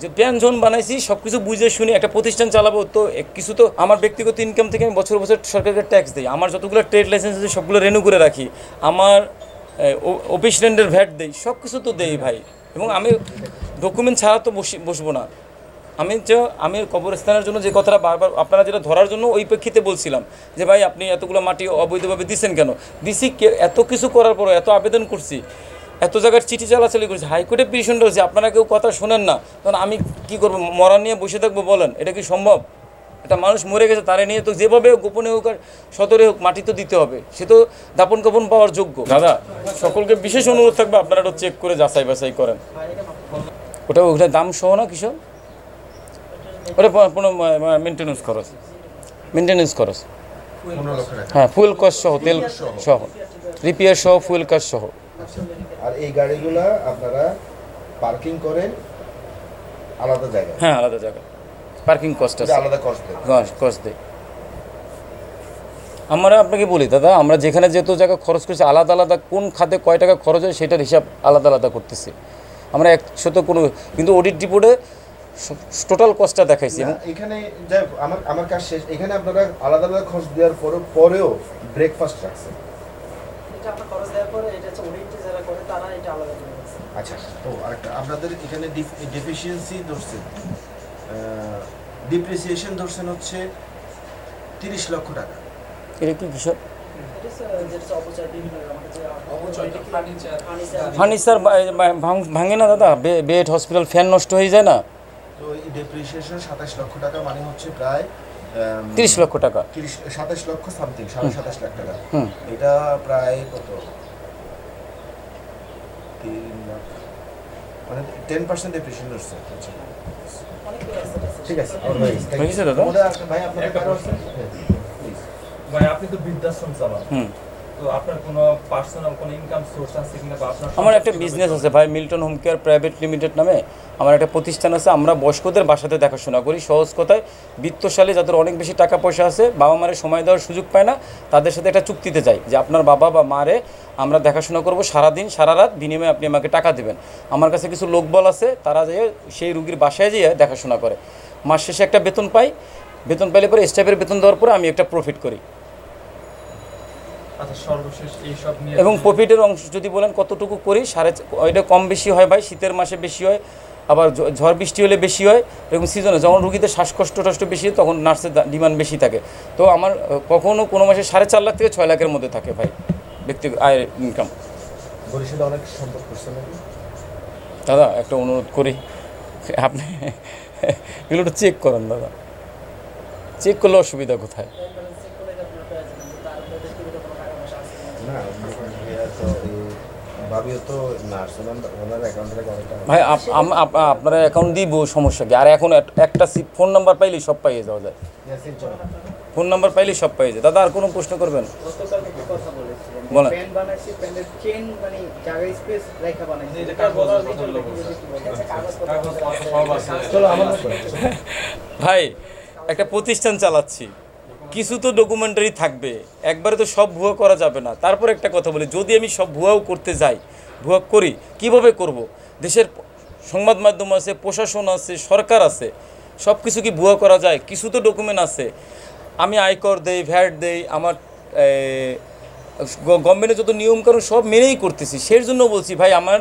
যে ব্যঞ্জন বানাইছি সব কিছু বুঝে শুনি একটা প্রতিষ্ঠান চালাবো, তো কিছু তো আমার ব্যক্তিগত ইনকাম থেকে আমি বছর বছর সরকারকে ট্যাক্স দিই, আমার যতগুলো ট্রেড লাইসেন্স আছে সবগুলো রেনিউ করে রাখি, আমার অফিস রেন্টের ভ্যাট দেই, সব কিছু তো দেই ভাই। এবং আমি ডকুমেন্ট ছাড়া তো বসবো না। আমি কবরস্থানের জন্য যে কথাটা বারবার আপনারা যেটা ধরার জন্য ওই প্রেক্ষিতে বলছিলাম যে ভাই আপনি এতগুলো মাটি অবৈধভাবে দিচ্ছেন কেন, দিছি এত কিছু করার পরও, এত আবেদন করছি, এত জায়গার চিঠি চালাচালি করছি, হাইকোর্টে পিটিশন রয়েছে, আপনারা কেউ কথা শোনেন না, তখন আমি কি করবো? মরা নিয়ে বসে থাকবো? বলেন, এটা কি সম্ভব? একটা মানুষ মরে গেছে, তারে নিয়ে তো যেভাবে হোক, গোপনে হোক আর সদরে হোক, মাটি তো দিতে হবে, সে তো দাপন কাপন পাওয়ার যোগ্য। দাদা, সকলকে বিশেষ অনুরোধ থাকবে আপনারা এটা চেক করে যাচাই বাছাই করেন। ওটা দাম সহ না কিসব, ওটা কোনো মেনটেন্যান্স খরচ, হ্যাঁ, ফুয়েল কস্ট সহ, তেল সহ, রিপেয়ার সহ, ফুয়েল কস্ট সহ। আর এই গাড়িগুলা আপনারা পার্কিং করেন আলাদা জায়গায়? হ্যাঁ, আলাদা জায়গায় পার্কিং কস্ট আছে, আলাদা কস্ট দেয়। আমরা আপনাকে বলি দাদা, আমরা যেখানে যেহেতু জায়গা খরচ করছি, আলাদা আলাদা কোন খাতে কয় টাকা খরচ হয় সেটার হিসাব আলাদা আলাদা করতেছি আমরা, একসাথে কোনো, কিন্তু অডিট রিপোর্টে টোটাল কস্টটা দেখাইছি। এখানে আমার কাজ শেষ, এখানে আপনারা আলাদা আলাদা খরচ দেওয়ার পরেও ব্রেকফাস্ট রাখছেন। আচ্ছা, তো আরেকটা আপনাদের এখানে ডেফিসিয়েন্সি ধরছেন, ডিপ্রিসিয়েশন ধরছেন হচ্ছে 30 লক্ষ টাকা। এটা কি কিসব? ফার্নিচার ভাঙে না দাদা, বেড, হসপিটাল, ফ্যান নষ্ট হয়ে যায় না, তো এই ডেপ্রিসিয়েশন 27 লক্ষ টাকা, মানে হচ্ছে প্রায় 30 লক্ষ টাকা, 27 লক্ষ সামথিং, 27.5 লাখ টাকা। এটা প্রায় কত, 3 লাখ, মানে 10% ডেপ্রিসিয়েশন হচ্ছে। ঠিক আছে দাদা। ভাই আপনার কারো আছে? ভাই আপনি তো বৃদ্ধাশ্রম চালান, তো আপনার কোনো পার্সোনাল কোনো ইনকাম সোর্স আছে কিনা, বা আপনার? আমার একটা বিজনেস আছে ভাই, Milton home care private limited নামে আমার একটা প্রতিষ্ঠান আছে। আমরা বয়স্কদের বাসাতে দেখাশোনা করি, সহজ কথায় বিত্তশালী যাদের অনেক বেশি টাকা পয়সা আছে, বাবা মারে সময় দেওয়ার সুযোগ পায় না, তাদের সাথে একটা চুক্তিতে যাই যে আপনার বাবা বা মারে আমরা দেখাশোনা করব সারাদিন সারা রাত, বিনিময়ে আপনি আমাকে টাকা দেবেন। আমার কাছে কিছু লোকবল আছে, তারা যেয়ে সেই রুগীর বাসায় যেয়ে দেখাশোনা করে, মাস শেষে একটা বেতন পাই, বেতন পাইলে পরে স্টাফের বেতন দেওয়ার পরে আমি একটা প্রফিট করি। এবং প্রফিটের অংশ যদি বলেন কতটুকু করি, ওইটা কম বেশি হয় ভাই, শীতের মাসে বেশি হয়, আবার ঝড় বৃষ্টি হলে বেশি হয়, এবং সিজনে যখন রুগীদের শ্বাসকষ্ট বেশি হয় তখন নার্সের ডিমান্ড বেশি থাকে। তো আমার কখনও কোনো মাসে 4.5 লাখ থেকে 6 লাখের মধ্যে থাকে ভাই ব্যক্তিগত আয়ের ইনকাম। বরিশালে অনেক সম্পদ করছেন নাকি দাদা? একটা অনুরোধ করি, আপনি এগুলো চেক করেন দাদা, চেক করলে অসুবিধা কোথায়? ভাই আপনারা অ্যাকাউন্ট দিব, সমস্যা কি? আর এখন একটা ফোন নাম্বার পাইলেই সব পাইয়ে যাওয়া যায়, ফোন নাম্বার পাইলেই সব পাইয়ে যায়। দাদা আর কোনো প্রশ্ন করবেন? বলেন। ভাই একটা প্রতিষ্ঠান চালাচ্ছি, কিছু তো ডকুমেন্টারি থাকবে, একবারে তো সব ভুয়া করা যাবে না। তারপর একটা কথা বলি, যদি আমি সব ভুয়াও করতে যাই, ভুয়া করি, কিভাবে করব? দেশের সংবাদ মাধ্যম আছে, প্রশাসন আছে, সরকার আছে, সব কিছু কি ভুয়া করা যায়? কিছু তো ডকুমেন্ট আছে। আমি আয়কর দেই, ভ্যাট দেই, আমার গভর্নমেন্টের যত নিয়মকানুন সব মেনেই করতেছি, সেই জন্য বলছি ভাই আমার